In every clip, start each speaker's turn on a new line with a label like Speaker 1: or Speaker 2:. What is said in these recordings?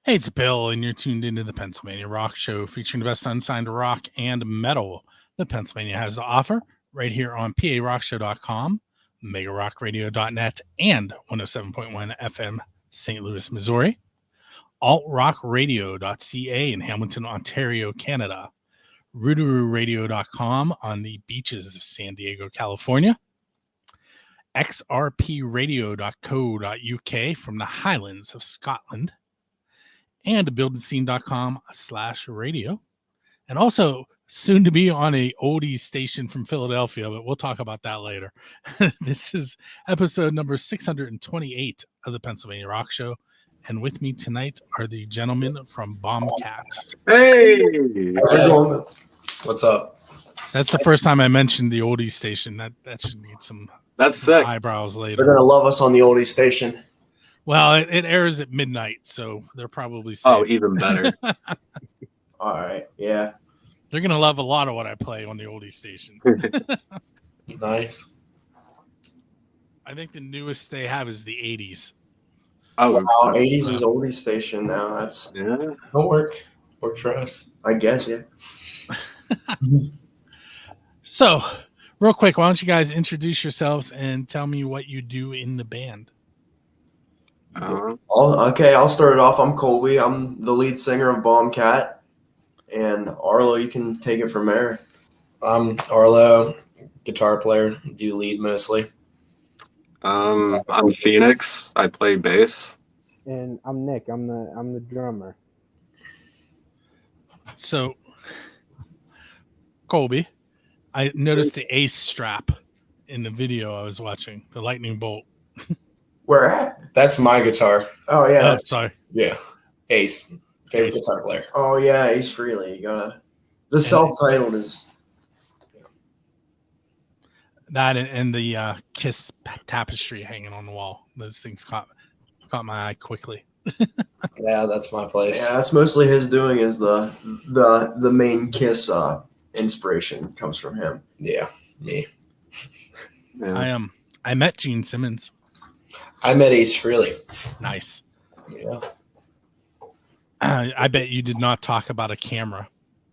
Speaker 1: Hey, it's Bill, and you're tuned into the Pennsylvania Rock Show, featuring the best unsigned rock and metal that Pennsylvania has to offer, right here on PARockShow.com, MegaRockRadio.net, and 107.1 FM St. Louis, Missouri, AltRockRadio.ca in Hamilton, Ontario, Canada, RoodarooRadio.com on the beaches of San Diego, California, XRPRadio.co.uk from the Highlands of Scotland, and buildingscene.com/radio. And also soon to be on a oldies station from Philadelphia, but we'll talk about that later. This is episode number 628 of the Pennsylvania Rock Show. And with me tonight are the gentlemen from Bombcat.
Speaker 2: Hey!
Speaker 3: How's it going? What's up?
Speaker 1: That's the first time I mentioned the oldies station. That should need some eyebrows later.
Speaker 3: They're going to love us on the oldies station.
Speaker 1: Well, it airs at midnight, so they're probably safe.
Speaker 2: Oh, even better.
Speaker 3: All right, yeah.
Speaker 1: They're going to love a lot of what I play on the oldies station.
Speaker 3: Nice.
Speaker 1: I think the newest they have is the 80s.
Speaker 2: Oh,
Speaker 3: wow, 80s is oldies station now. That's
Speaker 2: don't
Speaker 3: work for us, I guess. Yeah.
Speaker 1: So, real quick, why don't you guys introduce yourselves and tell me what you do in the band?
Speaker 3: I'll start it off. I'm Colby. I'm the lead singer of Bombcat, and Arlo, you can take it from there.
Speaker 4: I'm Arlo, guitar player, do lead mostly.
Speaker 2: I'm Phoenix. I play bass.
Speaker 5: And I'm Nick. I'm the drummer.
Speaker 1: So, Colby, I noticed the Ace strap in the video I was watching, the lightning bolt.
Speaker 3: Where at?
Speaker 4: That's my guitar.
Speaker 3: Oh yeah.
Speaker 1: Oh, sorry.
Speaker 4: Yeah. Ace. Favorite
Speaker 1: Ace.
Speaker 4: guitar player.
Speaker 3: Oh yeah, Ace Frehley. You gotta. The self-titled is.
Speaker 1: That and the Kiss tapestry hanging on the wall. Those things caught my eye quickly.
Speaker 4: Yeah, that's my place.
Speaker 3: Yeah, that's mostly his doing. Is the main Kiss inspiration comes from him.
Speaker 4: Yeah, me.
Speaker 2: Yeah.
Speaker 1: I met Gene Simmons.
Speaker 4: I met Ace Frehley.
Speaker 1: Nice.
Speaker 4: Yeah.
Speaker 1: I bet you did not talk about a camera,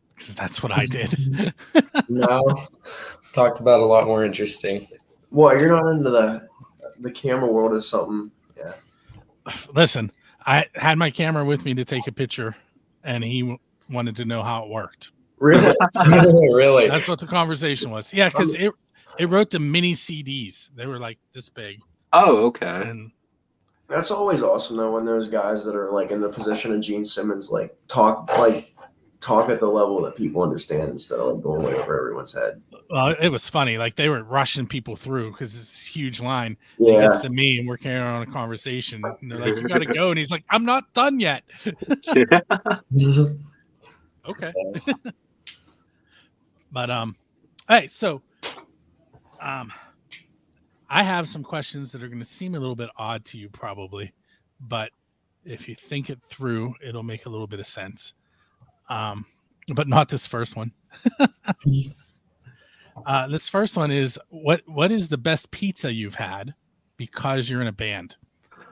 Speaker 1: because that's what I did.
Speaker 3: No.
Speaker 4: Talked about a lot more interesting.
Speaker 3: What, you're not into the camera world is something. Yeah.
Speaker 1: Listen, I had my camera with me to take a picture, and he wanted to know how it worked.
Speaker 3: Really?
Speaker 4: Really?
Speaker 1: That's what the conversation was. Yeah, because it wrote to mini CDs. They were like this big.
Speaker 2: Oh, okay.
Speaker 1: And
Speaker 3: That's always awesome though, when those guys that are like in the position of Gene Simmons talk at the level that people understand instead of like going way over everyone's head.
Speaker 1: well, it was funny. Like they were rushing people through because it's a huge line. He
Speaker 3: Yeah.
Speaker 1: gets to me, and we're carrying on a conversation. And they're like, "You got to go," and he's like, "I'm not done yet." Okay. But hey, so I have some questions that are going to seem a little bit odd to you probably, but if you think it through, it'll make a little bit of sense. But not this first one. This first one is what is the best pizza you've had because you're in a band?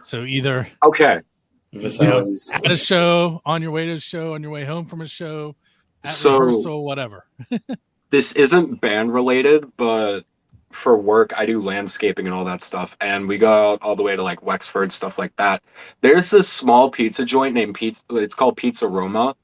Speaker 1: So either
Speaker 2: Okay.
Speaker 1: at a show, on your way to a show, on your way home from a show, at
Speaker 2: So-
Speaker 1: rehearsal, whatever.
Speaker 2: This isn't band related, but for work, I do landscaping and all that stuff. And we go out all the way to like Wexford, stuff like that. There's this small pizza joint named it's called Pizza Roma.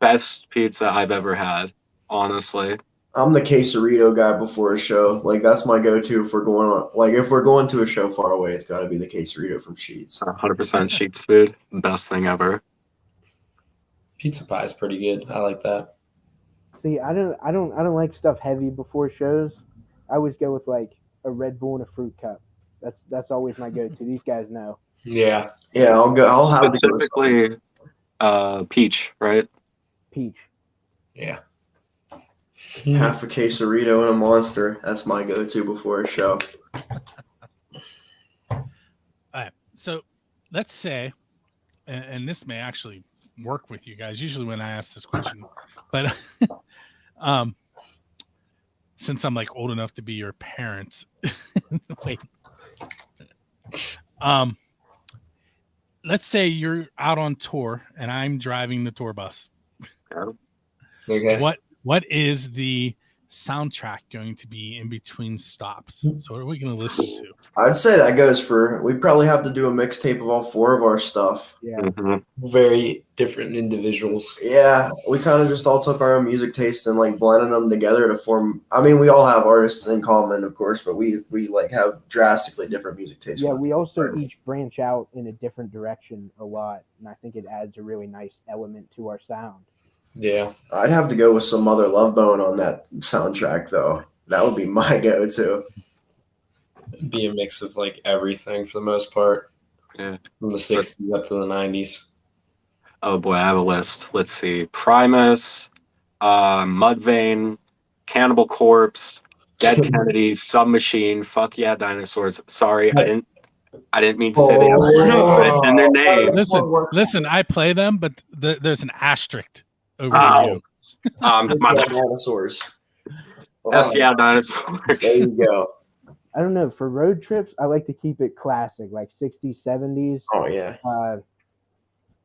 Speaker 2: Best pizza I've ever had, honestly.
Speaker 3: I'm the quesarito guy before a show. Like that's my go-to if we're going to a show far away, it's got to be the quesarito from Sheets.
Speaker 2: 100% Sheets food. Best thing ever.
Speaker 4: Pizza pie is pretty good. I like that.
Speaker 5: See, I don't like stuff heavy before shows. I always go with like a Red Bull and a fruit cup. That's always my go-to. These guys know.
Speaker 4: Yeah.
Speaker 3: Yeah, I'll have to go with something.
Speaker 2: Specifically, peach, right?
Speaker 5: Peach.
Speaker 4: Yeah.
Speaker 3: Half a quesarito and a monster. That's my go-to before a show.
Speaker 1: All right. So let's say, and this may actually work with you guys, usually when I ask this question, but since I'm like old enough to be your parents, wait. let's say you're out on tour and I'm driving the tour bus.
Speaker 4: Okay.
Speaker 1: What is the soundtrack going to be in between stops? So what are we going to listen to?
Speaker 3: I'd say that goes for. We'd probably have to do a mixtape of all 4 of our stuff.
Speaker 5: Yeah.
Speaker 2: Mhm.
Speaker 4: Very different individuals.
Speaker 3: Yeah, we kind of just all took our own music tastes and like blended them together to form. I mean, we all have artists in common, of course, but we like have drastically different music tastes.
Speaker 5: Yeah, we also each branch out in a different direction a lot, and I think it adds a really nice element to our sound.
Speaker 4: Yeah.
Speaker 3: I'd have to go with some Mother Love Bone on that soundtrack, though. That would be my go-to.
Speaker 4: It'd be a mix of like everything for the most part.
Speaker 2: Yeah.
Speaker 4: From the 60s up to the 90s.
Speaker 2: Oh boy, I have a list. Let's see: Primus, Mudvayne, Cannibal Corpse, Dead Kennedys, Submachine. Fuck yeah, Dinosaurs. Sorry, I didn't mean to say the F word, but it's in their name.
Speaker 1: Listen, I play them, but there's an asterisk over
Speaker 2: Oh,
Speaker 1: you.
Speaker 3: Dinosaurs.
Speaker 2: F yeah, Dinosaurs.
Speaker 3: There you go.
Speaker 5: I don't know. For road trips, I like to keep it classic, like 60s, 70s.
Speaker 3: Oh yeah.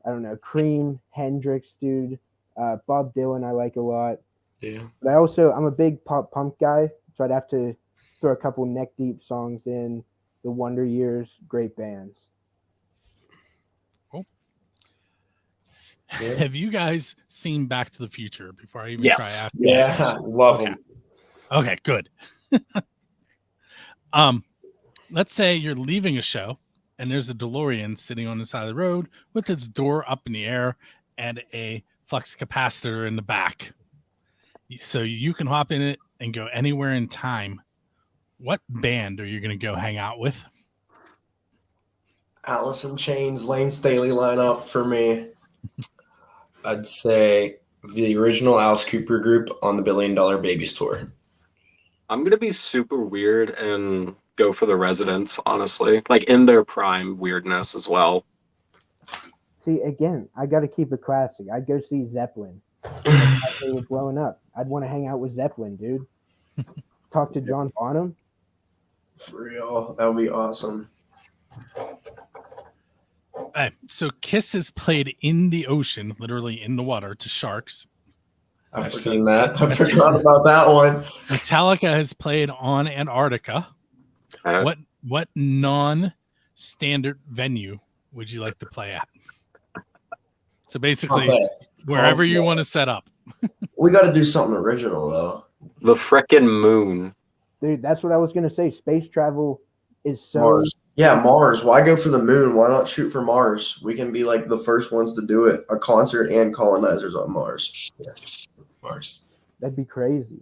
Speaker 5: I don't know. Cream, Hendrix, dude. Bob Dylan, I like a lot.
Speaker 4: Yeah.
Speaker 5: But I'm a big pop punk guy, so I'd have to throw a couple neck deep songs in. The Wonder Years, great bands.
Speaker 1: Cool.
Speaker 4: Yeah.
Speaker 1: Have you guys seen Back to the Future before I even
Speaker 2: Yes.
Speaker 1: try asking?
Speaker 4: Yes.
Speaker 3: Yeah.
Speaker 4: Love
Speaker 1: Okay.
Speaker 4: them.
Speaker 1: Okay, good. Let's say you're leaving a show and there's a DeLorean sitting on the side of the road with its door up in the air and a flux capacitor in the back. So you can hop in it and go anywhere in time. What band are you going to go hang out with?
Speaker 3: Alice in Chains, Lane Staley lineup for me.
Speaker 4: I'd say the original Alice Cooper group on the $1 Billion Babies tour.
Speaker 2: I'm gonna be super weird and go for the Residents, honestly. Like in their prime weirdness as well.
Speaker 5: See, again, I got to keep it classic. I'd go see Zeppelin. As they were blowing up. I'd want to hang out with Zeppelin, dude. Talk to John Bonham.
Speaker 3: For real. That would be awesome.
Speaker 1: So Kiss has played in the ocean, literally in the water, to sharks.
Speaker 4: I've seen that.
Speaker 3: I forgot about that one.
Speaker 1: Metallica has played on Antarctica.
Speaker 2: Okay.
Speaker 1: What non-standard venue would you like to play at? So basically, wherever you want to set up.
Speaker 3: We got to do something original, though.
Speaker 2: The frickin' moon.
Speaker 5: Dude, that's what I was going to say. Space travel is so...
Speaker 3: Mars. Yeah, Mars. Why go for the moon? Why not shoot for Mars? We can be like the first ones to do it. A concert and colonizers on Mars.
Speaker 4: Yes. Mars.
Speaker 5: That'd be crazy.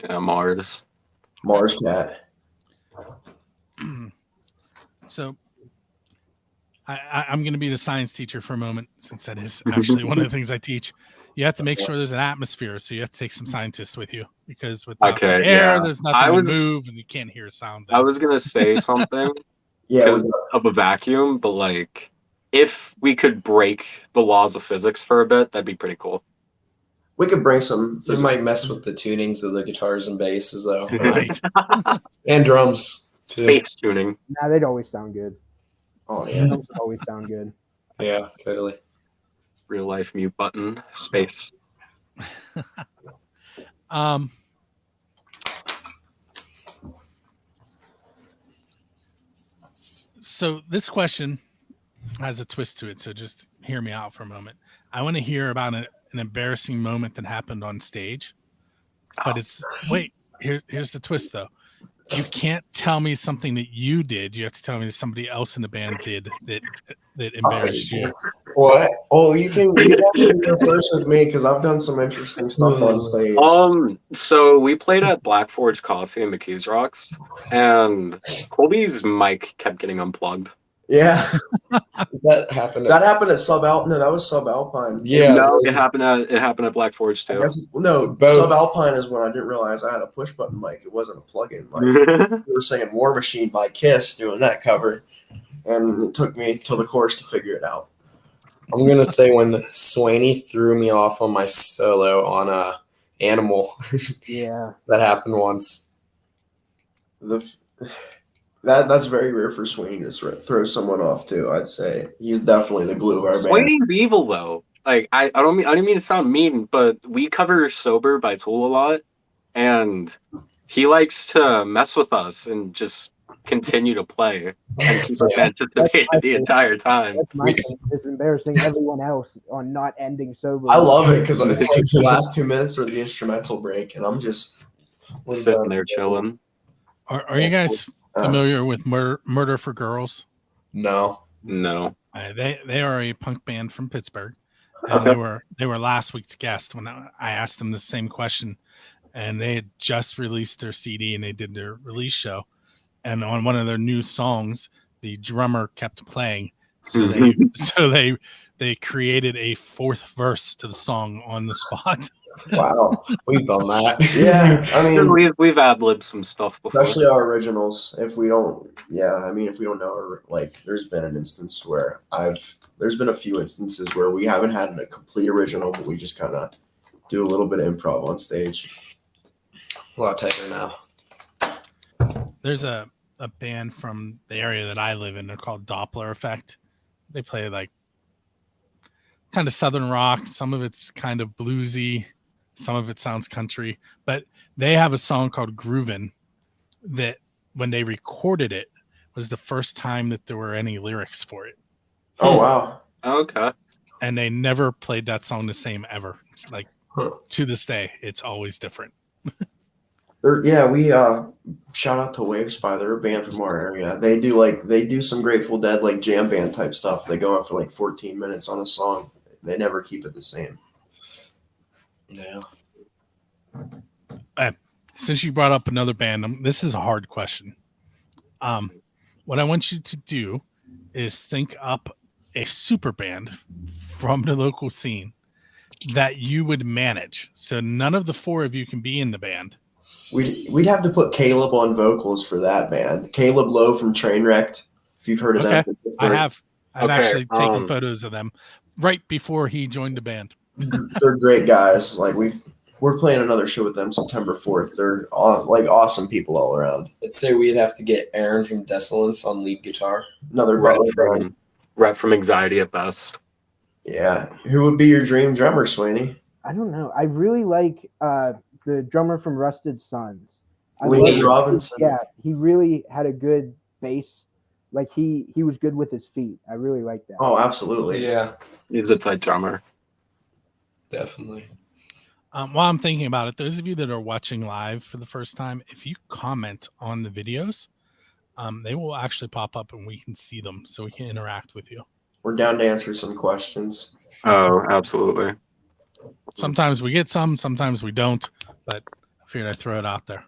Speaker 2: Yeah, Mars.
Speaker 3: Mars cat.
Speaker 1: So I'm going to be the science teacher for a moment, since that is actually one of the things I teach. You have to make sure there's an atmosphere, so you have to take some scientists with you, because without the air, there's nothing to move, and you can't hear sound.
Speaker 2: I was gonna say something
Speaker 3: Yeah,
Speaker 2: because of a vacuum, but like if we could break the laws of physics for a bit, that'd be pretty cool.
Speaker 3: we could bring some.
Speaker 4: We might mess with the tunings of the guitars and basses, though.
Speaker 1: Right.
Speaker 4: And drums, too.
Speaker 2: Space tuning.
Speaker 5: Nah, they'd always sound good.
Speaker 3: Oh yeah.
Speaker 5: Those always sound good.
Speaker 4: Yeah, totally.
Speaker 2: Real life mute button. Space.
Speaker 1: So this question has a twist to it, so just hear me out for a moment. I want to hear about an embarrassing moment that happened on stage, but here's the twist though. You can't tell me something that you did. You have to tell me that somebody else in the band did that embarrassed you.
Speaker 3: What? Oh, you actually go first with me because I've done some interesting stuff on stage.
Speaker 2: So we played at Black Forge Coffee in McKees Rocks, and Colby's mic kept getting unplugged.
Speaker 3: Yeah,
Speaker 4: That happened.
Speaker 3: that happened at Subalpine. No, that was Subalpine.
Speaker 4: Yeah.
Speaker 2: No, it happened at Black Forge
Speaker 3: I
Speaker 2: too.
Speaker 3: guess, no,
Speaker 4: Both.
Speaker 3: Subalpine is when I didn't realize I had a push button mic. It wasn't a plug-in mic. We were singing War Machine by Kiss, doing that cover, and it took me till the chorus to figure it out.
Speaker 4: I'm going to say when Swaney threw me off on my solo on Animal.
Speaker 5: Yeah.
Speaker 4: That happened once.
Speaker 3: That's very rare for Sweeney to throw someone off too. I'd say he's definitely the glue of our band.
Speaker 2: Sweeney's evil though. Like I didn't mean to sound mean, but we cover Sober by Tool a lot, and he likes to mess with us and just continue to play and keep us anticipated the entire time.
Speaker 5: That's my thing. It's embarrassing everyone else on not ending sober.
Speaker 3: I love it because it's like the last 2 minutes or the instrumental break, and I'm just
Speaker 2: Sitting there chilling.
Speaker 1: Are you guys familiar with Murder for Girls?
Speaker 4: No.
Speaker 1: They are a punk band from Pittsburgh. And
Speaker 2: Okay.
Speaker 1: they were last week's guest when I asked them the same question, and they had just released their CD and they did their release show, and on one of their new songs, the drummer kept playing, so they created a fourth verse to the song on the spot.
Speaker 3: wow.
Speaker 4: We've done that.
Speaker 3: Yeah, I mean,
Speaker 2: We've ad-libbed some stuff before.
Speaker 3: especially our originals. If we don't know, like, there's been an instance where there's been a few instances where we haven't had a complete original, but we just kind of do a little bit of improv on stage.
Speaker 4: A lot tighter now.
Speaker 1: There's a band from the area that I live in. They're called Doppler Effect. They play like kind of southern rock. Some of it's kind of bluesy. Some of it sounds country. But they have a song called Groovin' that when they recorded it was the first time that there were any lyrics for it.
Speaker 3: Oh wow.
Speaker 2: Okay.
Speaker 1: And they never played that song the same ever. Like to this day, it's always different.
Speaker 3: We shout out to Wave Spy. They're a band from our area. They do some Grateful Dead like jam band type stuff. They go on for like 14 minutes on a song. They never keep it the same.
Speaker 4: Yeah.
Speaker 1: Since you brought up another band, this is a hard question. What I want you to do is think up a super band from the local scene that you would manage. So none of the four of you can be in the band.
Speaker 3: We'd have to put Caleb on vocals for that band. Caleb Lowe from Trainwrecked. If you've heard of them,
Speaker 1: I have. I've
Speaker 2: Okay,
Speaker 1: actually taken photos of them right before he joined the band.
Speaker 3: They're great guys. Like we're playing another show with them September 4th. They're like awesome people all around.
Speaker 4: I'd say we'd have to get Aaron from Desolence on lead guitar.
Speaker 3: Another
Speaker 2: Rep from Anxiety at best.
Speaker 3: Yeah. Who would be your dream drummer, Sweeney?
Speaker 5: I don't know. I really like the drummer from Rusted Sons.
Speaker 3: Lee Robinson.
Speaker 5: Yeah, he really had a good bass. Like he was good with his feet. I really like that.
Speaker 3: Oh, absolutely.
Speaker 4: Yeah,
Speaker 2: He's a tight drummer.
Speaker 4: definitely.
Speaker 1: While I'm thinking about it, those of you that are watching live for the first time, if you comment on the videos, they will actually pop up and we can see them so we can interact with you.
Speaker 3: We're down to answer some questions.
Speaker 2: Oh, absolutely.
Speaker 1: Sometimes we get some, sometimes we don't, but I figured I'd throw it out there.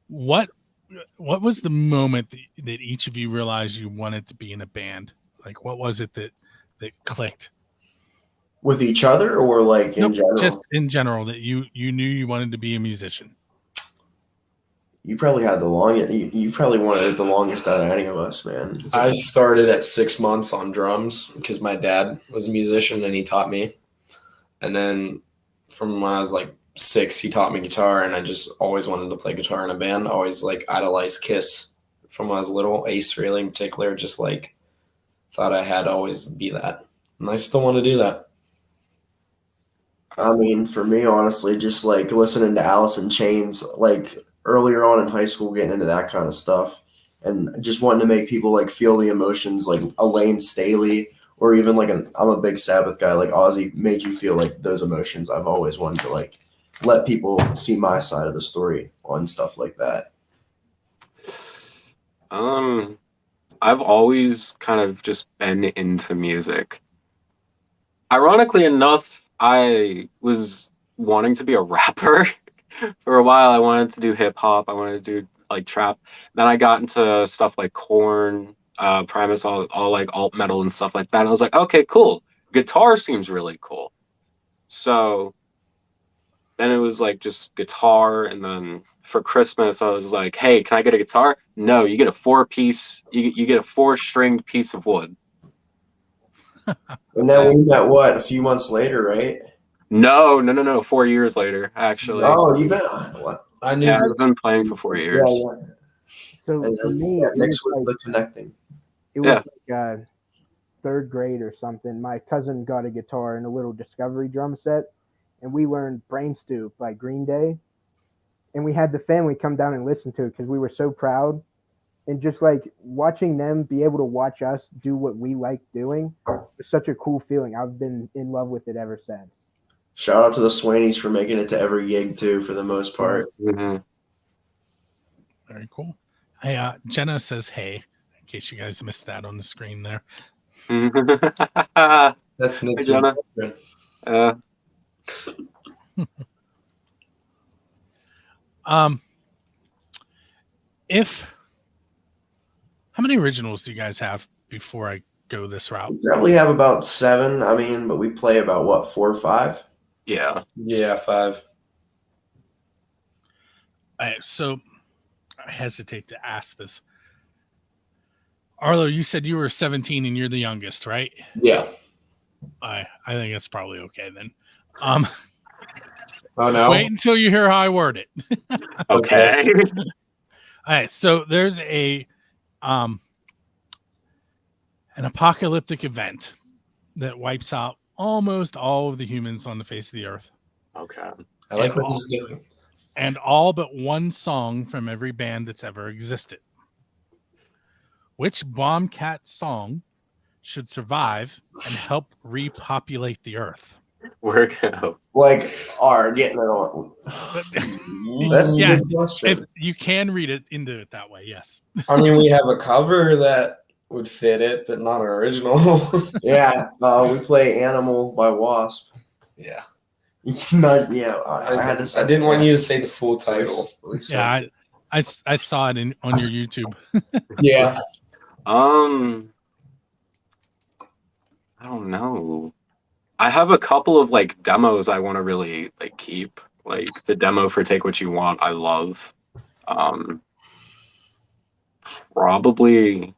Speaker 1: What was the moment that each of you realized you wanted to be in a band? Like, what was it that clicked?
Speaker 3: With each other or like in general?
Speaker 1: Just in general, that you knew you wanted to be a musician.
Speaker 3: You probably had the longest. You probably wanted it the longest out of any of us, man.
Speaker 4: I started at 6 months on drums because my dad was a musician and he taught me. And then from when I was like 6, he taught me guitar, and I just always wanted to play guitar in a band. I always like idolized Kiss from when I was little. Ace Frehley in particular, just like thought I had to always be that. And I still want to do that.
Speaker 3: I mean, for me, honestly, just like listening to Alice in Chains, like earlier on in high school, getting into that kind of stuff, and just wanting to make people like feel the emotions, like Elaine Staley, or even like I'm a big Sabbath guy, like Ozzy made you feel like those emotions. I've always wanted to like let people see my side of the story on stuff like that.
Speaker 2: I've always kind of just been into music. Ironically enough, I was wanting to be a rapper for a while. I wanted to do hip hop. I wanted to do like trap. Then I got into stuff like Korn, Primus, all like alt metal and stuff like that. And I was like, okay, cool. Guitar seems really cool. So then it was like just guitar. And then for Christmas, I was like, hey, can I get a guitar? No, you get a 4-piece. You get a 4-stringed piece of wood.
Speaker 3: And then we met a few months later, right?
Speaker 2: No. 4 years later, actually.
Speaker 3: Oh, you been what?
Speaker 4: I knew.
Speaker 2: Yeah, I've been playing for 4 years.
Speaker 3: Yeah.
Speaker 5: So
Speaker 3: And
Speaker 5: for
Speaker 3: then
Speaker 5: me,
Speaker 3: next week the connecting.
Speaker 5: it was like third grade or something. My cousin got a guitar and a little Discovery drum set, and we learned Brain Stew by Green Day. And we had the family come down and listen to it because we were so proud. And just like watching them be able to watch us do what we like doing was such a cool feeling. I've been in love with it ever since.
Speaker 3: Shout out to the Swainies for making it to every gig too, for the most part.
Speaker 2: Mhm.
Speaker 1: Very cool. Hey, Jenna says, hey, in case you guys missed that on the screen there.
Speaker 4: That's Nick's
Speaker 2: Jenna.
Speaker 4: girlfriend.
Speaker 1: How many originals do you guys have before I go this route?
Speaker 3: We probably have about 7. I mean, but we play about what, 4 or 5?
Speaker 2: Yeah.
Speaker 4: Yeah, 5.
Speaker 1: So I hesitate to ask this. Arlo, you said you were 17 and you're the youngest, right?
Speaker 4: Yeah.
Speaker 1: I think it's probably okay then.
Speaker 4: Oh no.
Speaker 1: Wait until you hear how I word it.
Speaker 2: Okay.
Speaker 1: All right, so there's an apocalyptic event that wipes out almost all of the humans on the face of the earth.
Speaker 2: Okay.
Speaker 4: I like what this is doing.
Speaker 1: And all but one song from every band that's ever existed. Which Bombcat song should survive and help repopulate the earth?
Speaker 2: We're gonna.
Speaker 3: Like, are getting it on. That's a
Speaker 1: Yeah,
Speaker 3: good question.
Speaker 1: if you can read it into it that way, yes.
Speaker 4: I mean, we have a cover that would fit it, but not an original.
Speaker 3: Yeah, we play Animal by Wasp.
Speaker 4: Yeah.
Speaker 3: Not, yeah, I had to say.
Speaker 4: I didn't want you to say the full title.
Speaker 1: Yeah, I saw it on your YouTube.
Speaker 4: Yeah.
Speaker 2: I don't know. I have a couple of like demos I want to really like keep. Like the demo for Take What You Want, I love. Probably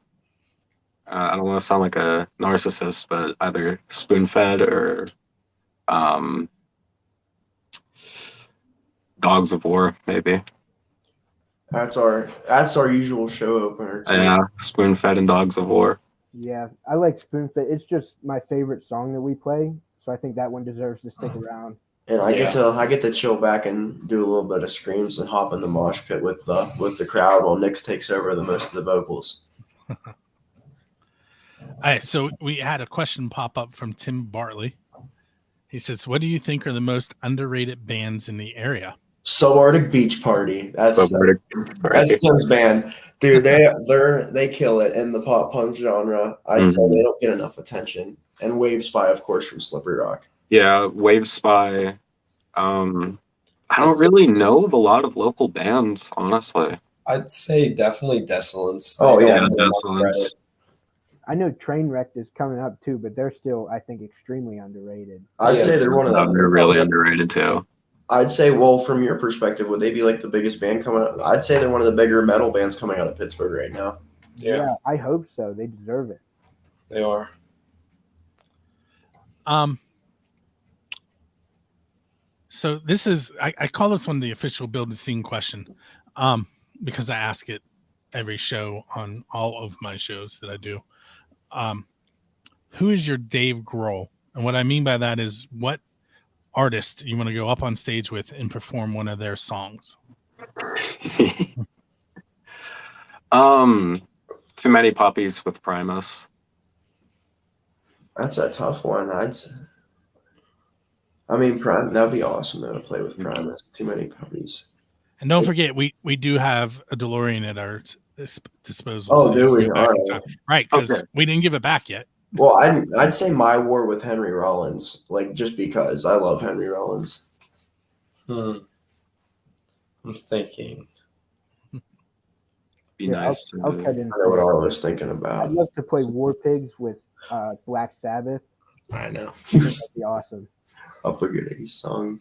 Speaker 2: I don't want to sound like a narcissist, but either Spoon Fed or Dogs of War, maybe.
Speaker 3: That's our usual show opener too.
Speaker 2: Yeah, Spoon Fed and Dogs of War.
Speaker 5: Yeah, I like Spoonfit. It's just my favorite song that we play, so I think that one deserves to stick around.
Speaker 3: And I get to chill back and do a little bit of screams and hop in the mosh pit with the crowd while Nix takes over the most of the vocals.
Speaker 1: All right, so we had a question pop up from Tim Bartley. He says, "What do you think are the most underrated bands in the area?"
Speaker 3: Subarctic Beach Party. That's Tim's band. Dude, they kill it in the pop punk genre. I'd say they don't get enough attention. And Wave Spy, of course, from Slippery Rock.
Speaker 2: Yeah, Wave Spy. I don't really know of a lot of local bands, honestly.
Speaker 4: I'd say definitely Desolence.
Speaker 3: Oh, yeah,
Speaker 2: Desolence.
Speaker 5: I know Trainwreck is coming up too, but they're still, I think, extremely underrated.
Speaker 3: I'd say they're one of them.
Speaker 2: They're really underrated too.
Speaker 3: I'd say, well, from your perspective, would they be like the biggest band coming up? I'd say they're one of the bigger metal bands coming out of Pittsburgh right now.
Speaker 4: Yeah,
Speaker 5: I hope so. They deserve it.
Speaker 4: they are.
Speaker 1: So this is I call this one the official Build a Scene question, because I ask it every show on all of my shows that I do. Who is your Dave Grohl? And what I mean by that is what artist you want to go up on stage with and perform one of their songs?
Speaker 2: Too Many Puppies with Primus.
Speaker 3: That's a tough one. That'd be awesome though to play with Primus. Too Many Puppies.
Speaker 1: And don't forget, we do have a DeLorean at our disposal.
Speaker 3: Oh,
Speaker 1: so
Speaker 3: do we?
Speaker 1: All
Speaker 3: right.
Speaker 1: Right, because
Speaker 2: Okay.
Speaker 1: we didn't give it back yet.
Speaker 3: Well, I'd say My War with Henry Rollins, like just because I love Henry Rollins.
Speaker 4: I'm thinking.
Speaker 2: Be nice.
Speaker 5: I'll cut in.
Speaker 3: I know what I was thinking about.
Speaker 5: I'd love to play War Pigs with Black Sabbath.
Speaker 4: I know.
Speaker 5: That'd be awesome.
Speaker 3: Up a good Ace song.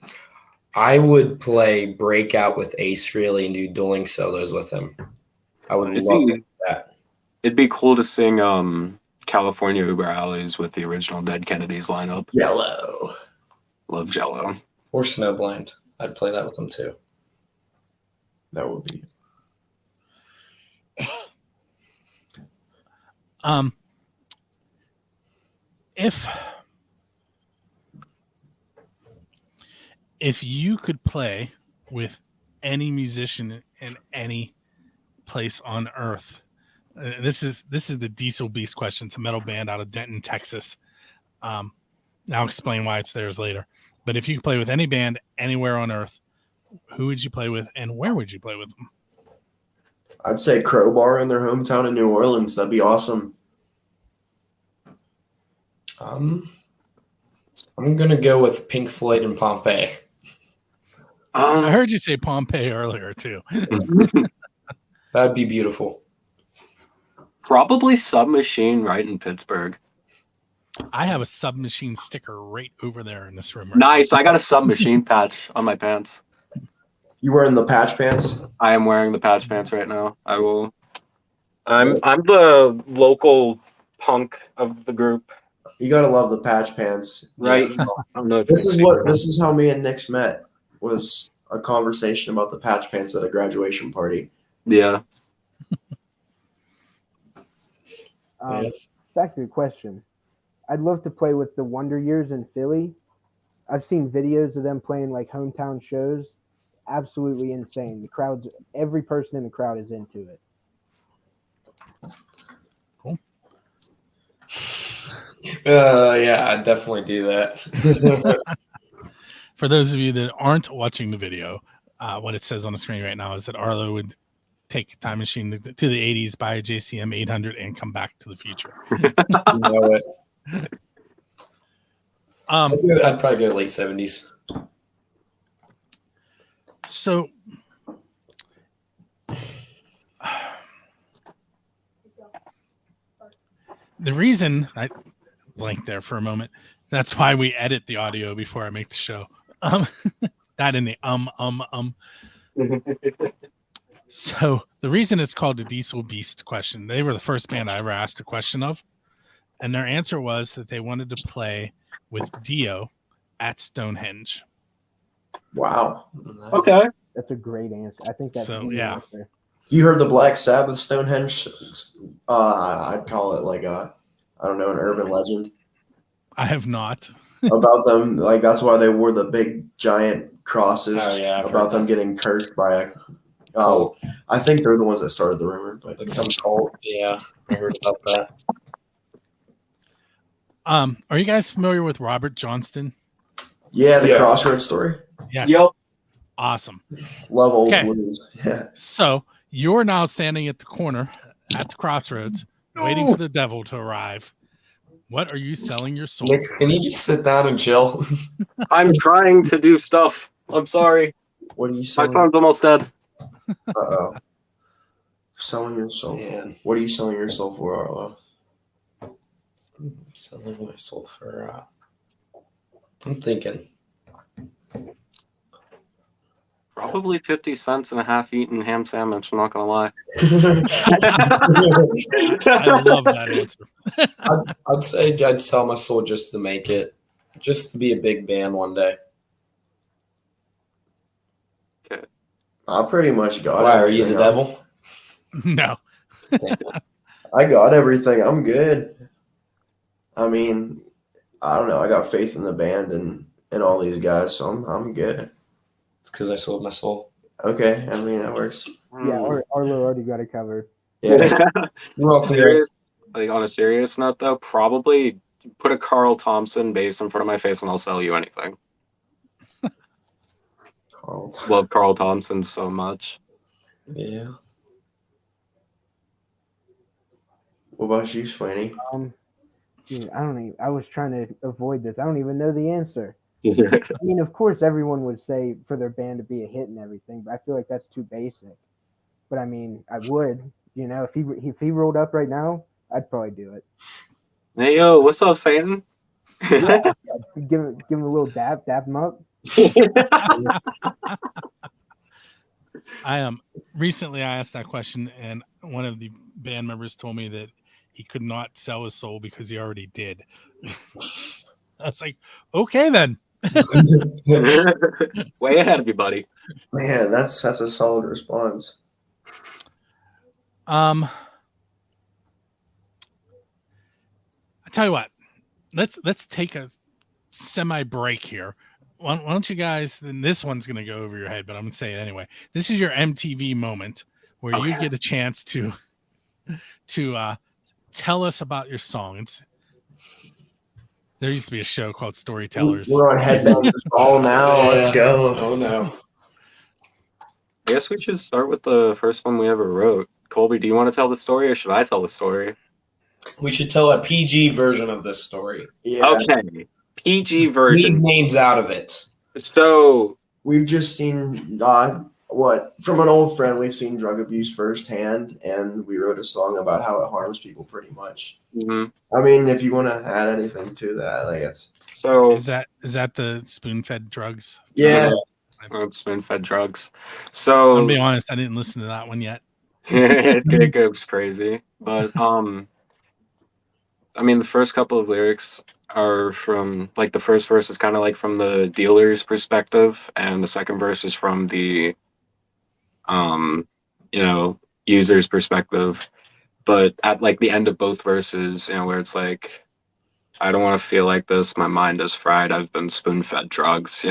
Speaker 4: I would play Breakout with Ace Frehley and do dueling solos with him. I would love that.
Speaker 2: It'd be cool to sing California Uber Alleys with the original Dead Kennedys lineup.
Speaker 3: Yellow.
Speaker 2: Love Jello.
Speaker 4: Or Snowblind. I'd play that with them too.
Speaker 3: That would be.
Speaker 1: If you could play with any musician in any place on earth, this is the Diesel Beast question. It's a metal band out of Denton, Texas. I'll explain why it's theirs later. But if you could play with any band anywhere on earth, who would you play with and where would you play with them?
Speaker 3: I'd say Crowbar in their hometown in New Orleans. That'd be awesome.
Speaker 4: I'm gonna go with Pink Floyd and Pompeii.
Speaker 1: I heard you say Pompeii earlier too.
Speaker 4: That'd be beautiful.
Speaker 2: Probably Submachine right in Pittsburgh.
Speaker 1: I have a Submachine sticker right over there in this room.
Speaker 2: Nice. I got a Submachine patch on my pants.
Speaker 3: You wearing the patch pants?
Speaker 2: I am wearing the patch pants right now. I will. I'm the local punk of the group.
Speaker 3: You gotta love the patch pants,
Speaker 2: right? I don't know.
Speaker 3: This is how me and Nick's met. Was a conversation about the patch pants at a graduation party.
Speaker 2: Yeah.
Speaker 5: Back to the question. I'd love to play with the Wonder Years in Philly. I've seen videos of them playing like hometown shows. Absolutely insane. The crowd's every person in the crowd is into it.
Speaker 1: Cool.
Speaker 4: Yeah, I'd definitely do that.
Speaker 1: For those of you that aren't watching the video, what it says on the screen right now is that Arlo would take a time machine to the 80s, buy a JCM 800, and come back to the future.
Speaker 4: You know it. I'd probably go late 70s.
Speaker 1: So, the reason I blanked there for a moment, that's why we edit the audio before I make the show. That in the So the reason it's called the Diesel Beast question, they were the first band I ever asked a question of. And their answer was that they wanted to play with Dio at Stonehenge.
Speaker 3: Wow.
Speaker 2: Okay.
Speaker 5: That's a great answer. I think that's
Speaker 1: So, yeah.
Speaker 5: Answer.
Speaker 3: You heard the Black Sabbath Stonehenge? I'd call it like an urban legend
Speaker 1: I have not.
Speaker 3: about them. Like that's why they wore the big giant crosses.
Speaker 4: Oh, yeah, I've
Speaker 3: about
Speaker 4: heard
Speaker 3: them
Speaker 4: that.
Speaker 3: getting cursed by a.
Speaker 4: Cult.
Speaker 3: I think they're the ones that started the rumor, but
Speaker 4: Like some cult. Yeah, I heard about that.
Speaker 1: Are you guys familiar with Robert Johnston?
Speaker 3: yeah, the
Speaker 4: Yeah.
Speaker 3: Crossroads story.
Speaker 1: Yes.
Speaker 2: Yep.
Speaker 1: Awesome.
Speaker 3: Love old
Speaker 1: Okay.
Speaker 3: blues. Yeah.
Speaker 1: So you're now standing at the corner at the crossroads, waiting for the devil to arrive. What are you selling your soul
Speaker 4: Nick,
Speaker 1: for?
Speaker 4: can you just sit down and chill?
Speaker 2: I'm trying to do stuff. I'm sorry.
Speaker 3: What are you
Speaker 2: My
Speaker 3: selling?
Speaker 2: phone's almost dead.
Speaker 3: Uh-oh. Selling your soul for?
Speaker 4: Man.
Speaker 3: What are you selling your soul for, Arlo?
Speaker 4: I'm selling my soul for. I'm thinking.
Speaker 2: Probably 50 cents and a half-eaten ham sandwich. I'm not gonna lie.
Speaker 1: I love that answer.
Speaker 4: I'd say I'd sell my soul just to make it, just to be a big band one day.
Speaker 3: I pretty much got
Speaker 4: Why are you the
Speaker 3: everything.
Speaker 4: devil?
Speaker 1: No.
Speaker 3: I got everything. I'm good. I mean, I don't know. I got faith in the band and all these guys, so I'm good.
Speaker 4: It's because I sold my soul.
Speaker 3: Okay, I mean that works.
Speaker 5: Yeah, Arlo already got it covered.
Speaker 3: Yeah.
Speaker 4: You're welcome,
Speaker 2: Serious, like on a serious note, though, probably put a Carl Thompson bass in front of my face and I'll sell you anything.
Speaker 3: Carl.
Speaker 2: Love Carl Thompson so much.
Speaker 4: Yeah.
Speaker 3: What about you, Swaney?
Speaker 5: Dude, I was trying to avoid this. I don't even know the answer. I mean, of course, everyone would say for their band to be a hit and everything, but I feel like that's too basic. But I mean, I would, if he rolled up right now, I'd probably do it.
Speaker 2: Hey, yo, what's up, Satan?
Speaker 5: Yeah, give him a little dap him up.
Speaker 1: Recently I asked that question, and one of the band members told me that he could not sell his soul because he already did. I was like, okay then.
Speaker 2: Way ahead of you, buddy.
Speaker 3: Man, that's a solid response.
Speaker 1: I tell you what, let's take a semi break here. Why don't you guys? Then this one's gonna go over your head, but I'm gonna say it anyway. This is your MTV moment where you get a chance to tell us about your song. There used to be a show called Storytellers.
Speaker 3: We're on Headbangers Ball now. Let's go.
Speaker 4: Oh no.
Speaker 2: I guess we should start with the first one we ever wrote. Colby, do you want to tell the story or should I tell the story?
Speaker 4: We should tell a PG version of this story.
Speaker 3: Yeah.
Speaker 2: Okay. PG
Speaker 4: Leave
Speaker 2: version.
Speaker 4: names out of it.
Speaker 2: So
Speaker 3: We've just seen from an old friend. We've seen drug abuse firsthand, and we wrote a song about how it harms people. Pretty much.
Speaker 2: mhm.
Speaker 3: I mean, if you want to add anything to that, like it's
Speaker 1: Is that the spoon-fed drugs?
Speaker 3: yeah.
Speaker 2: It's spoon-fed drugs.
Speaker 1: I'm
Speaker 2: So
Speaker 1: gonna be honest, I didn't listen to that one yet.
Speaker 2: it goes crazy. But I mean, the first couple of lyrics are from like the first verse is kind of like from the dealer's perspective, and the second verse is from the user's perspective. But at like the end of both verses, where it's like, I don't want to feel like this. My mind is fried. I've been spoon-fed drugs.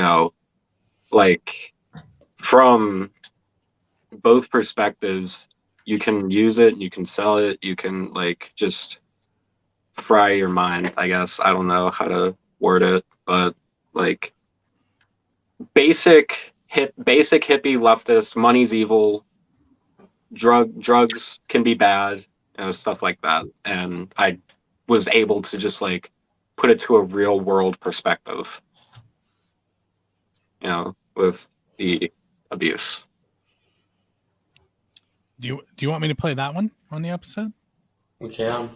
Speaker 2: Like from both perspectives, you can use it, you can sell it, you can like just fry your mind, I guess. I don't know how to word it, but like basic hippie leftist, money's evil, drugs can be bad, stuff like that. And I was able to just like put it to a real world perspective, with the abuse.
Speaker 1: Do you want me to play that one on the episode?
Speaker 4: We can.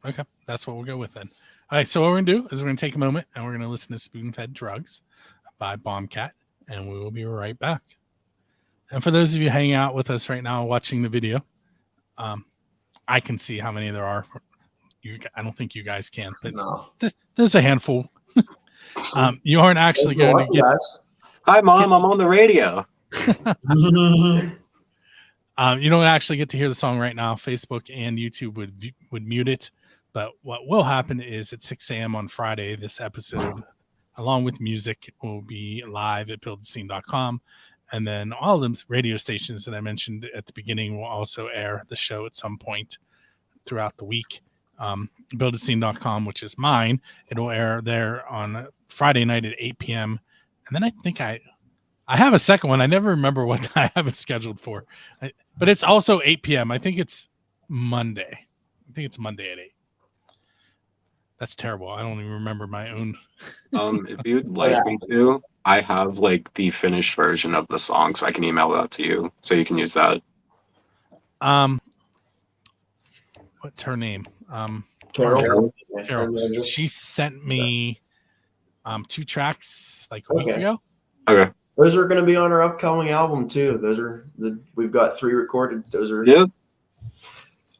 Speaker 1: Okay, that's what we'll go with then. All right, so what we're gonna do is we're gonna take a moment and we're gonna listen to "Spoon-Fed Drugs" by Bombcat, and we will be right back. And for those of you hanging out with us right now watching the video, I can see how many there are. I don't think you guys can, but
Speaker 4: No.
Speaker 1: there's a handful. You aren't actually going to get.
Speaker 2: Hi, Mom. I'm on the radio.
Speaker 1: You don't actually get to hear the song right now. Facebook and YouTube would mute it. But what will happen is at 6 a.m. on Friday, this episode, along with music, will be live at buildascene.com. And then all the radio stations that I mentioned at the beginning will also air the show at some point throughout the week. Buildascene.com, which is mine, it'll air there on Friday night at 8 p.m. And then I think I have a second one. I never remember what I have it scheduled for. But it's also 8 p.m. I think it's Monday. I think it's Monday at 8. That's terrible. I don't even remember my own.
Speaker 2: If you'd like me to, I have like the finished version of the song, so I can email that to you, so you can use that.
Speaker 1: What's her name?
Speaker 3: Carol.
Speaker 1: Carol. She sent me 2 tracks like a week ago.
Speaker 2: Okay.
Speaker 3: Those are going to be on our upcoming album too. We've got 3 recorded. Those are.
Speaker 2: Yep.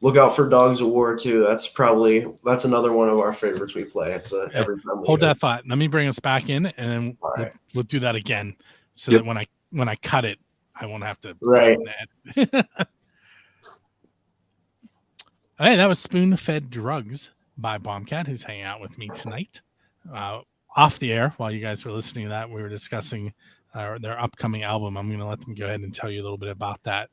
Speaker 3: Look out for Dogs of War too. That's another one of our favorites we play. It's every time.
Speaker 1: Hold that thought. Let me bring us back in, and then we'll do that again, so that when I cut it, I won't have to.
Speaker 3: Right.
Speaker 1: Hey, that was Spoon-Fed Drugs by Bombcat, who's hanging out with me tonight. Off the air, while you guys were listening to that, we were discussing their upcoming album. I'm going to let them go ahead and tell you a little bit about that.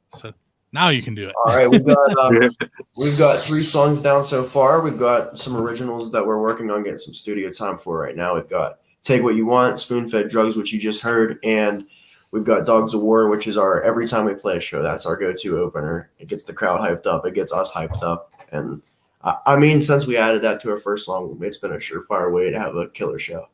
Speaker 1: So now you can do it.
Speaker 3: All right, we've got 3 songs down so far. We've got some originals that we're working on getting some studio time for right now. We've got Take What You Want, Spoon-Fed Drugs, which you just heard, and we've got Dogs of War, which is every time we play a show, that's our go-to opener. It gets the crowd hyped up. It gets us hyped up. And I mean, since we added that to our first song, it's been a surefire way to have a killer show.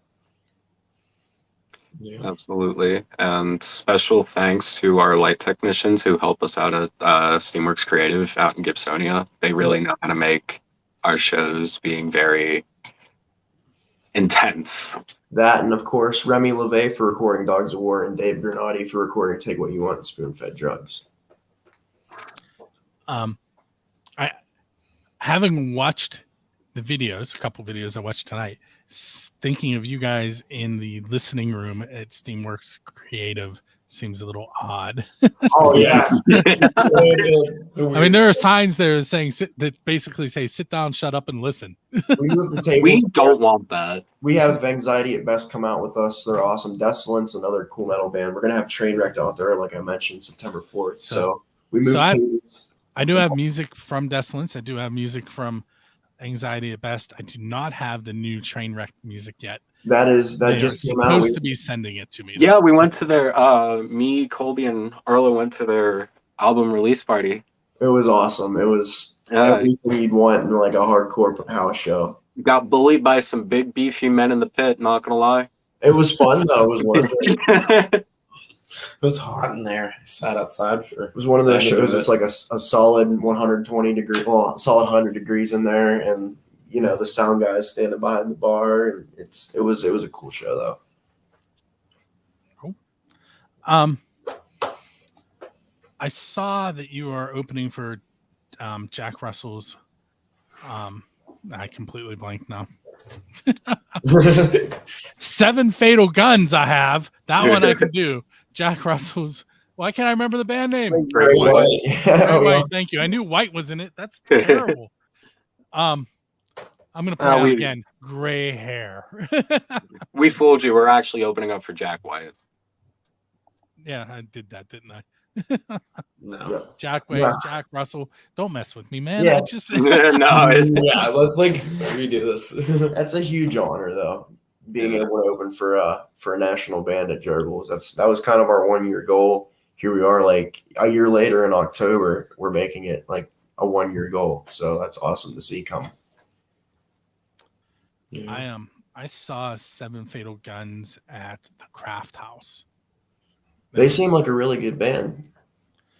Speaker 4: Yeah.
Speaker 2: Absolutely. And special thanks to our light technicians who help us out at Steamworks Creative out in Gibsonia. They really know how to make our shows being very intense.
Speaker 3: That, and of course, Remy LeVay for recording Dogs of War and Dave Granati for recording Take What You Want and Spoon-Fed Drugs.
Speaker 1: Having watched the videos, a couple videos I watched tonight, thinking of you guys in the listening room at Steamworks Creative seems a little odd.
Speaker 3: Oh yeah.
Speaker 1: I mean, there are signs there saying that basically say "sit down, shut up, and listen."
Speaker 3: We moved the tables.
Speaker 2: We don't want that.
Speaker 3: We have Anxiety at Best come out with us. They're awesome. Desolence, another cool metal band. We're gonna have Trainwreck out there, like I mentioned, September 4th. So we moved.
Speaker 1: I do have music from Desolence. I do have music from Anxiety at Best. I do not have the new Trainwreck music yet.
Speaker 3: That
Speaker 1: They
Speaker 3: just
Speaker 1: are
Speaker 3: came out.
Speaker 1: supposed to be sending it to me.
Speaker 2: Yeah, we went to their me, Colby, and Arlo went to their album release party.
Speaker 3: It was awesome. It was everything you'd want in like a hardcore house show.
Speaker 2: Got bullied by some big beefy men in the pit, not gonna lie.
Speaker 3: It was fun though. It was worth it.
Speaker 4: It was hot in there. I sat outside for.
Speaker 3: It was one of those shows. It's like a solid 120 degree, well, solid 100 degrees in there, and you know the sound guys standing behind the bar, and it was a cool show though.
Speaker 1: Cool. I saw that you are opening for Jack Russell's. I completely blanked now. 7 Fatal Guns. I have that one. I can do. Jack Russell's. Why can't I remember the band name?
Speaker 3: Great White.
Speaker 1: Great White. Thank you. I knew White was in it. That's terrible. I'm gonna play out again. Gray hair.
Speaker 2: We fooled you. We're actually opening up for Jack White.
Speaker 1: Yeah, I did that, didn't I?
Speaker 4: No.
Speaker 1: Jack White, Jack Russell. Don't mess with me, man.
Speaker 3: Yeah.
Speaker 1: I just
Speaker 2: No,
Speaker 4: Yeah, let's like redo this.
Speaker 3: That's a huge honor though, being able to open for a national band at Jurgles. That was kind of our 1-year goal. Here we are, like a year later in October, we're making it like a 1-year goal. So that's awesome to see come.
Speaker 1: Yeah. I saw 7 Fatal Guns at the Craft House.
Speaker 3: They seem like a really good band.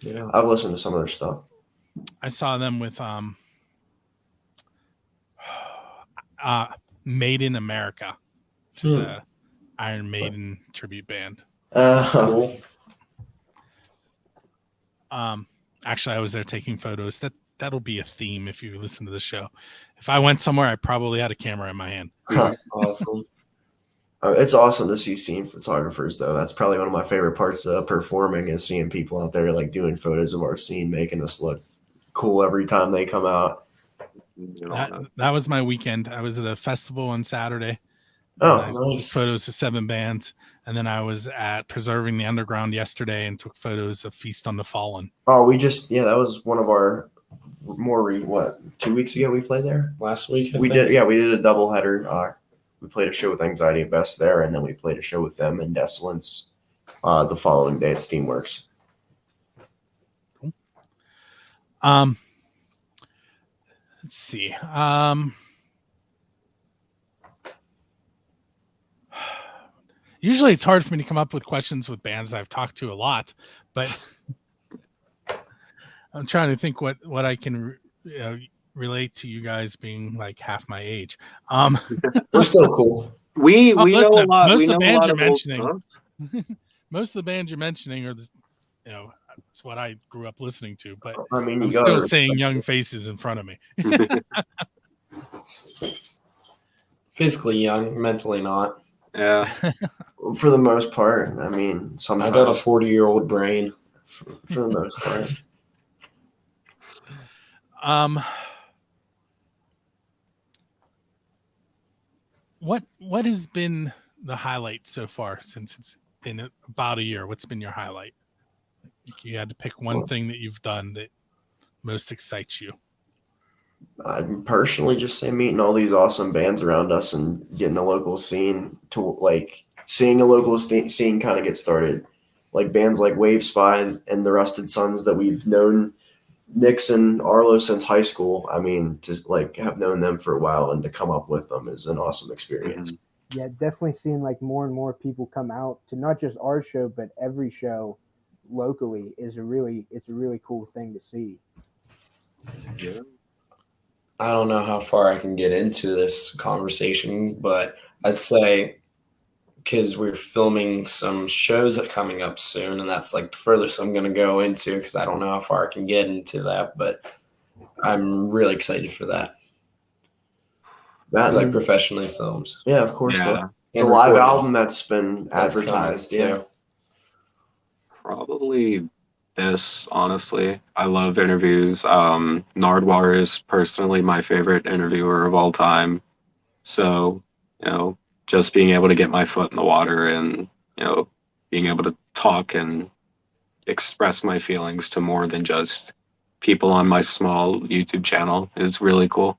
Speaker 4: Yeah,
Speaker 3: I've listened to some of their stuff.
Speaker 1: I saw them with Made in America, which is a Iron Maiden tribute band.
Speaker 4: cool.
Speaker 1: Actually, I was there taking photos. That'll be a theme if you listen to the show. If I went somewhere, I probably had a camera in my hand.
Speaker 4: Awesome.
Speaker 3: It's awesome to see scene photographers, though. That's probably one of my favorite parts of performing is seeing people out there like doing photos of our scene, making us look cool every time they come out.
Speaker 1: That was my weekend. I was at a festival on Saturday.
Speaker 3: Oh,
Speaker 1: nice. Photos of 7 bands. And then I was at Preserving the Underground yesterday and took photos of Feast on the Fallen.
Speaker 3: Oh, that was one of our more 2 weeks ago we played there?
Speaker 4: Last week,
Speaker 3: we did a doubleheader. We played a show with Anxiety at Best there, and then we played a show with them in Desolence the following day at Steamworks.
Speaker 1: Cool. Let's see. Usually it's hard for me to come up with questions with bands that I've talked to a lot, but I'm trying to think what I can relate to you guys being like half my age.
Speaker 3: We're still cool.
Speaker 2: We know a lot.
Speaker 1: Most
Speaker 2: we
Speaker 1: of the
Speaker 2: know
Speaker 1: bands
Speaker 2: a lot
Speaker 1: you're
Speaker 2: of old
Speaker 1: mentioning,
Speaker 2: stuff.
Speaker 1: most of the bands you're mentioning are it's what I grew up listening to. But
Speaker 3: I mean,
Speaker 1: I'm still seeing young faces in front of me.
Speaker 4: Physically young, mentally not.
Speaker 2: Yeah.
Speaker 3: For the most part, I mean, sometimes
Speaker 4: I got a 40-year-old brain.
Speaker 3: For the most part.
Speaker 1: What has been the highlight so far since it's been about a year? What's been your highlight? If you had to pick one thing that you've done that most excites you.
Speaker 3: I'd personally just say meeting all these awesome bands around us and getting a local scene to like seeing a local scene kind of get started. Like bands like Wave Spy and the Rusted Sons that we've known Nixon, Arlo since high school. I mean, to like have known them for a while and to come up with them is an awesome experience.
Speaker 5: Yeah, definitely seeing like more and more people come out to not just our show, but every show locally is a really cool thing to see.
Speaker 2: Yeah.
Speaker 4: I don't know how far I can get into this conversation, but I'd say because we're filming some shows that coming up soon, and that's like the furthest I'm going to go into because I don't know how far I can get into that, but I'm really excited for that.
Speaker 3: That
Speaker 4: like professionally filmed.
Speaker 3: yeah, of course.
Speaker 2: Yeah,
Speaker 3: The
Speaker 4: And
Speaker 3: live
Speaker 4: recorded.
Speaker 3: album that's been
Speaker 4: That's coming,
Speaker 3: advertised. Yeah.
Speaker 4: too.
Speaker 2: probably this, honestly. I love interviews. Nardwar is personally my favorite interviewer of all time. So, just being able to get my foot in the water and, being able to talk and express my feelings to more than just people on my small YouTube channel is really cool.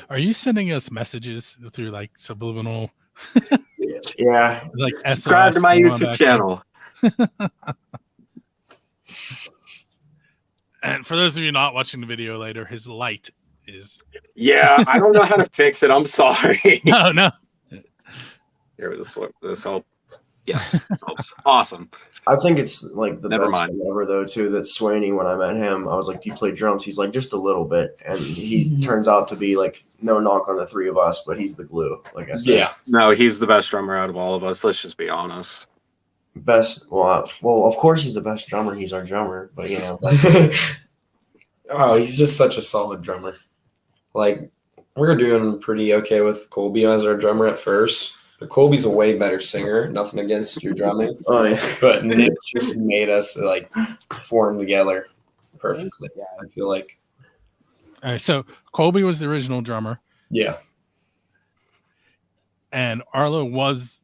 Speaker 1: Are you sending us messages through like subliminal,
Speaker 3: Yeah.
Speaker 1: like
Speaker 2: Subscribe to
Speaker 1: SOS
Speaker 2: my
Speaker 1: going on
Speaker 2: YouTube
Speaker 1: back there?
Speaker 2: channel.
Speaker 1: And for those of you not watching the video later, his light is
Speaker 2: Yeah, I don't know how to fix it. I'm sorry.
Speaker 1: no.
Speaker 2: Here, this help. Yes, helps. Awesome.
Speaker 3: I think it's like the
Speaker 2: Never
Speaker 3: best
Speaker 2: mind.
Speaker 3: thing ever though too. That Swaney, when I met him, I was like, "Do you play drums?" He's like, "Just a little bit," and he turns out to be like no knock on the three of us, but he's the glue. Like I said,
Speaker 4: Yeah.
Speaker 2: No, he's the best drummer out of all of us. Let's just be honest.
Speaker 3: best. Well, of course he's the best drummer. He's our drummer, but
Speaker 4: Oh, he's just such a solid drummer. Like, we were doing pretty okay with Colby as our drummer at first. But Colby's a way better singer. Nothing against your drumming.
Speaker 3: oh yeah,
Speaker 4: But Nick just made us, like, form together perfectly.
Speaker 5: Yeah.
Speaker 4: I feel like.
Speaker 1: All right, so Colby was the original drummer,
Speaker 4: Yeah.
Speaker 1: and Arlo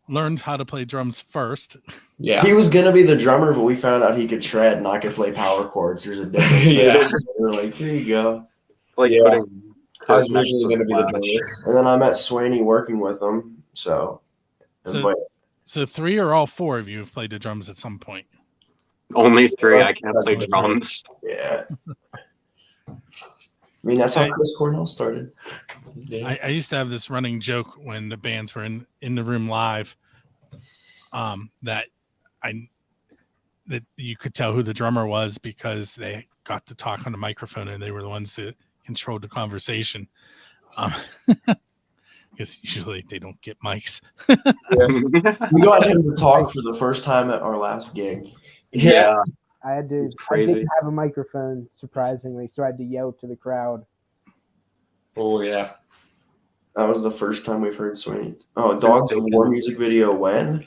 Speaker 1: learned how to play drums first.
Speaker 4: Yeah.
Speaker 3: he was gonna be the drummer, but we found out he could shred and I could play power chords. There's a difference.
Speaker 4: Yeah.
Speaker 3: We were like, here you go.
Speaker 2: It's like
Speaker 4: Yeah.
Speaker 2: putting.
Speaker 4: I was originally going to be the drummer.
Speaker 3: And then I met Swaney working with him. So
Speaker 1: So 3 or all 4 of you have played the drums at some point.
Speaker 2: Only 3. I
Speaker 4: That's-
Speaker 2: can't
Speaker 4: that's
Speaker 2: play
Speaker 4: my
Speaker 2: drums.
Speaker 3: yeah. I mean, that's how Chris Cornell started.
Speaker 4: Yeah.
Speaker 1: I used to have this running joke when the bands were in the room live, that you could tell who the drummer was because they got to talk on the microphone and they were the ones that controlled the conversation. Because usually they don't get mics.
Speaker 3: We got him to talk for the first time at our last gig.
Speaker 2: Yeah.
Speaker 5: I didn't
Speaker 2: Crazy.
Speaker 5: have a microphone, surprisingly, so I had to yell to the crowd.
Speaker 4: Oh, yeah.
Speaker 3: That was the first time we've heard Swaney. Oh, Dogs of War music video when?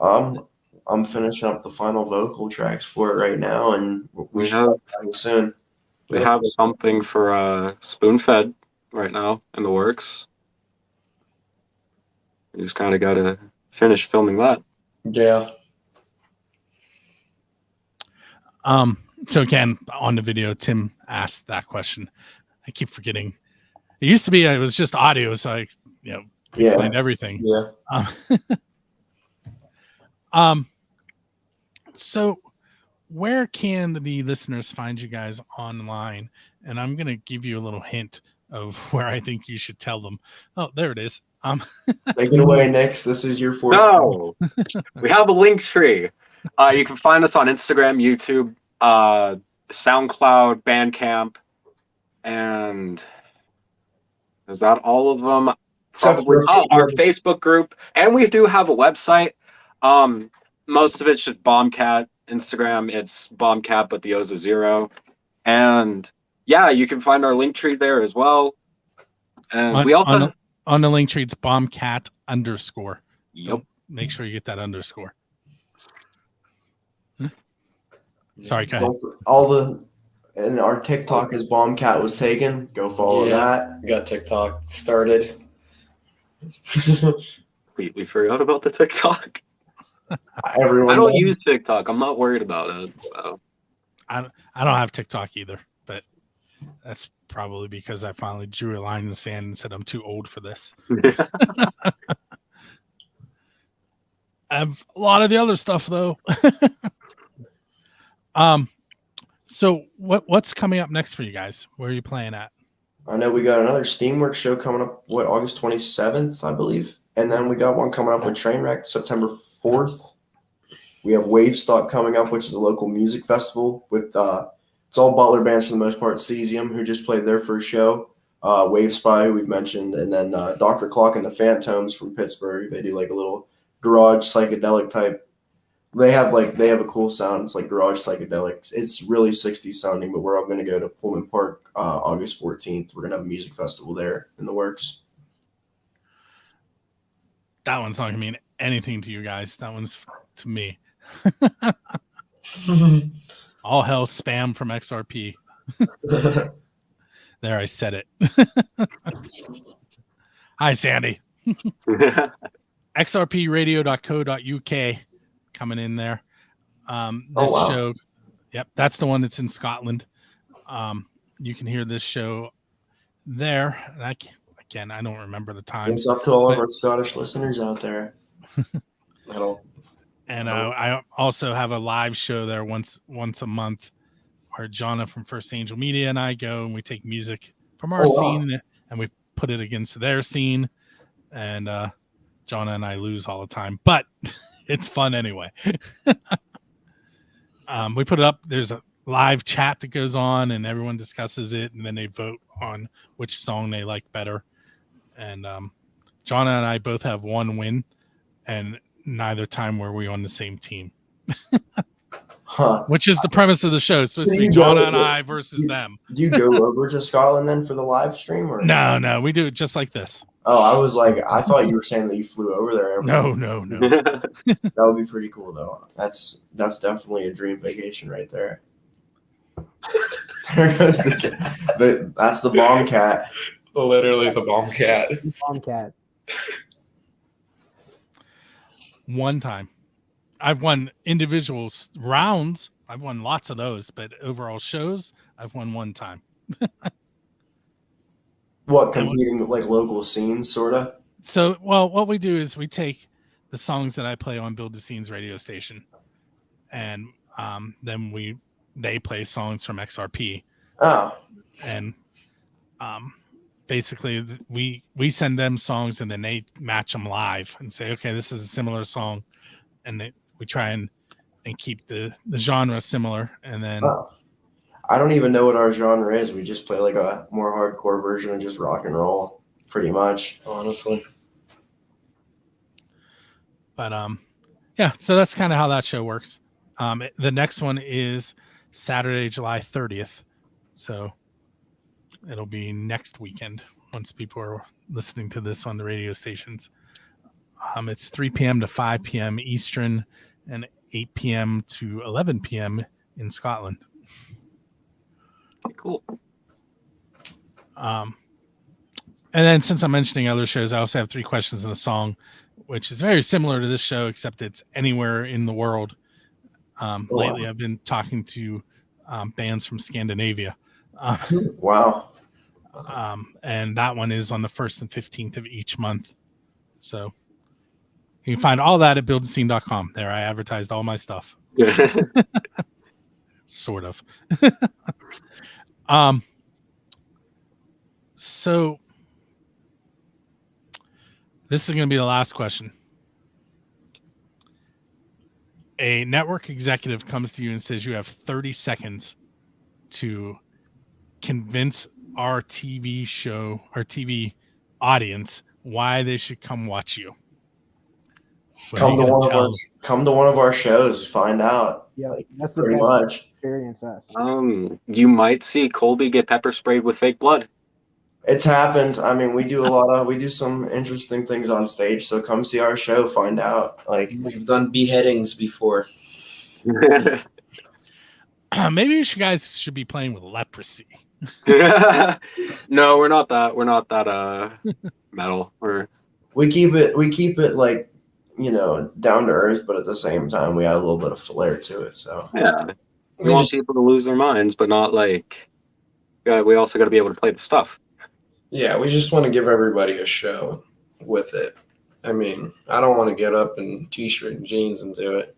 Speaker 3: I'm finishing up the final vocal tracks for it right now, and we should
Speaker 2: have-
Speaker 3: be starting soon.
Speaker 2: We have something for Spoonfed right now in the works. You just kind of got to finish filming that.
Speaker 4: Yeah.
Speaker 1: So again, on the video, Tim asked that question. I keep forgetting. It used to be it was just audio, so I
Speaker 3: Yeah.
Speaker 1: explained everything.
Speaker 4: Yeah.
Speaker 1: So where can the listeners find you guys online? And I'm gonna give you a little hint of where I think you should tell them. Oh, there it is.
Speaker 3: Take it away, Nix. This is your fourth.
Speaker 2: No, we have a link tree. You can find us on Instagram, YouTube, SoundCloud, Bandcamp, and is that all of them?
Speaker 3: Except
Speaker 2: Probably.
Speaker 3: for
Speaker 2: Our Facebook group, and we do have a website. Most of it's just Bombcat. Instagram, it's Bombcat, but the O's a 0. And yeah, you can find our link tree there as well. And we also
Speaker 1: on the link tree, it's Bombcat _.
Speaker 2: Yep.
Speaker 1: Make sure you get that underscore. Huh? Sorry, go ahead.
Speaker 3: And our TikTok is Bombcat was taken. Go follow that.
Speaker 4: We got TikTok started.
Speaker 2: Completely forgot about the TikTok.
Speaker 3: Everyone
Speaker 2: I don't
Speaker 3: does.
Speaker 2: use TikTok. I'm not worried about it. So
Speaker 1: I don't have TikTok either, but that's probably because I finally drew a line in the sand and said I'm too old for this. I have a lot of the other stuff though. So what's coming up next for you guys? Where are you playing at?
Speaker 3: I know we got another Steamworks show coming up, August 27th, I believe. And then we got one coming up with Trainwreck September 4th. We have Wavestock coming up, which is a local music festival with it's all Butler bands for the most part. Cesium, who just played their first show. Wave Spy, who we've mentioned, and then Dr. Clock and the Phantoms from Pittsburgh. They do like a little garage psychedelic type They have a cool sound. It's like garage psychedelics. It's really 60s sounding, but we're all going to go to Pullman Park August 14th. We're going to have a music festival there in the works.
Speaker 1: That one's not gonna mean anything to you guys. That one's to me. All hell spam from XRP. There, I said it. Hi, Sandy. xrpradio.co.uk coming in there. This show, yep, that's the one that's in Scotland. You can hear this show there. And I don't remember the time.
Speaker 3: Thanks up to all of our Scottish listeners out there.
Speaker 1: And I also have a live show there once a month where Jonna from First Angel Media and I go and we take music from our scene and we put it against their scene. And Jonna and I lose all the time, but it's fun anyway. We put it up. There's a live chat that goes on and everyone discusses it and then they vote on which song they like better. And Jonna and I both have one win, and neither time were we on the same team. Which is the premise of the show. It's supposed to be Jonna and I versus them.
Speaker 3: Do you go over to Scotland then for the live stream? Or
Speaker 1: No, we do it just like this.
Speaker 3: Oh, I thought you were saying that you flew over there.
Speaker 1: No.
Speaker 3: That would be pretty cool though. That's definitely a dream vacation right there. There goes that's the Bombcat.
Speaker 4: Literally the Bombcat.
Speaker 5: Bombcat.
Speaker 1: One time. I've won individual rounds. I've won lots of those, but overall shows, I've won one time.
Speaker 3: What, competing like local scenes, sort of?
Speaker 1: So, well, what we do is we take the songs that I play on Build the Scenes radio station, and then they play songs from XRP.
Speaker 3: Oh.
Speaker 1: And basically we send them songs and then they match them live and say, okay, this is a similar song, and we try and keep the genre similar. And then
Speaker 3: I don't even know what our genre is. We just play like a more hardcore version of just rock and roll, pretty much.
Speaker 4: Honestly.
Speaker 1: But yeah, so that's kind of how that show works. The next one is Saturday, July 30th. So it'll be next weekend once people are listening to this on the radio stations. It's 3 p.m. to 5 p.m. Eastern and 8 p.m. to 11 p.m. in Scotland.
Speaker 2: Cool.
Speaker 1: And then since I'm mentioning other shows, I also have 3 questions and a song, which is very similar to this show, except it's anywhere in the world. Lately, I've been talking to bands from Scandinavia.
Speaker 3: Wow.
Speaker 1: And that one is on the 1st and 15th of each month. So you can find all that at buildscene.com. There, I advertised all my stuff. Sort of. So this is going to be the last question. A network executive comes to you and says you have 30 seconds to convince our TV show, our TV audience, why they should come watch you.
Speaker 3: Come to one of our shows, find out.
Speaker 5: Yeah,
Speaker 3: like,
Speaker 5: that's the
Speaker 3: pretty
Speaker 5: best
Speaker 3: much.
Speaker 5: experience us.
Speaker 2: You might see Colby get pepper sprayed with fake blood.
Speaker 3: It's happened. I mean, we do some interesting things on stage, so come see our show, find out. Like,
Speaker 4: We've done beheadings before.
Speaker 1: Maybe you guys should be playing with leprosy.
Speaker 2: No, we're not that. We're not that metal.
Speaker 3: we keep it like, you know, down to earth, but at the same time, we add a little bit of flair to it. So
Speaker 2: yeah, we want people to lose their minds, but not like. We also got to be able to play the stuff.
Speaker 4: Yeah, we just want to give everybody a show with it. I mean, I don't want to get up in t-shirt and jeans and do it.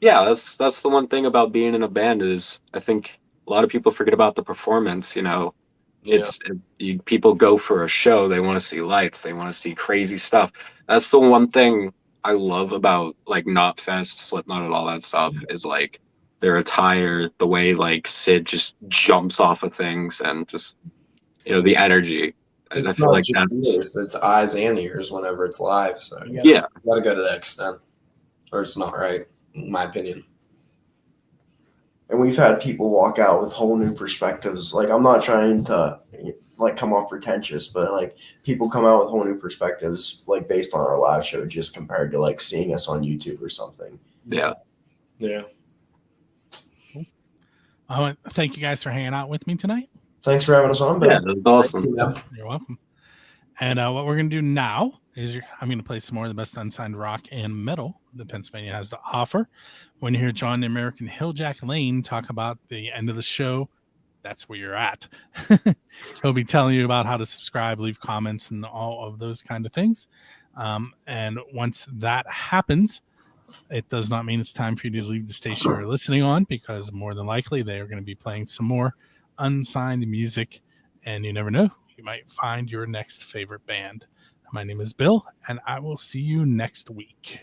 Speaker 2: Yeah, that's the one thing about being in a band is I think a lot of people forget about the performance. You know, people go for a show. They want to see lights. They want to see crazy stuff. That's the one thing I love about like Knotfest, Slipknot, and all that stuff is like their attire, the way like Sid just jumps off of things, and just the energy.
Speaker 4: It's not like just ears; it's eyes and ears whenever it's live. So
Speaker 2: yeah,
Speaker 4: you got to go to the extent, or it's not right. in my opinion.
Speaker 3: And we've had people walk out with whole new perspectives. Like, I'm not trying to like come off pretentious, but like people come out with whole new perspectives, like based on our live show, just compared to like seeing us on YouTube or something.
Speaker 2: Yeah.
Speaker 4: Yeah.
Speaker 1: I want to thank you guys for hanging out with me tonight.
Speaker 3: Thanks for having us on, Ben.
Speaker 2: Yeah, that's awesome.
Speaker 1: You're welcome. And what we're going to do now is I'm going to play some more of the best unsigned rock and metal that Pennsylvania has to offer. When you hear John the American Hilljack Lane talk about the end of the show, that's where you're at. He'll be telling you about how to subscribe, leave comments, and all of those kind of things. And once that happens, it does not mean it's time for you to leave the station you're listening on, because more than likely they are going to be playing some more unsigned music, and you never know, you might find your next favorite band. My name is Bill, and I will see you next week.